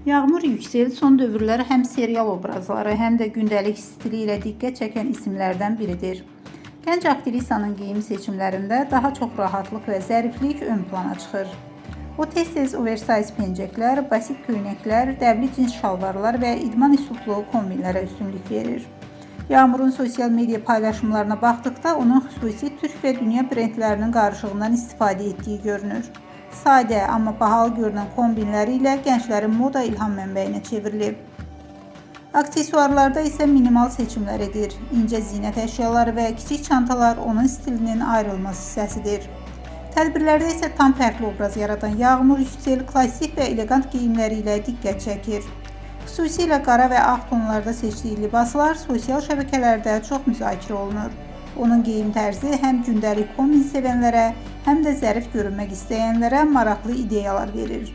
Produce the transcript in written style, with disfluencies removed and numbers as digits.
Yağmur Yüksel son dövrlər həm serial obrazları, həm də gündəlik stili ilə diqqət çəkən isimlərdən biridir. Gənc aktrisanın geyim seçimlərində daha çox rahatlıq və zəriflik ön plana çıxır. O tez-tez oversize pencəklər, basit köynəklər, dəbli cins şalvarlar və idman üslublu kombinlərə üstünlük verir. Yağmurun sosial media paylaşımlarına baxdıqda onun xüsusi türk və dünya brendlərinin qarışığından istifadə etdiyi görünür. Sadə, amma bahalı görünən kombinləri ilə gənclərin moda ilham mənbəyinə çevrilib. Aksesuarlarda isə minimal seçimlər edir. İncə zinət əşyaları və kiçik çantalar onun stilinin ayrılmaz hissəsidir. Tədbirlərdə isə tam fərqli obraz yaradan Yağmur Yüksel klassik və elegant geyimləri ilə diqqət çəkir. Xüsusilə qara və ağ tonlarda seçdiyi libaslar sosial şəbəkələrdə çox müzakirə olunur. Onun geyim tərzi həm gündəlik kombin sevənlərə, həm də zərif görünmək istəyənlərə maraqlı ideyalar verir.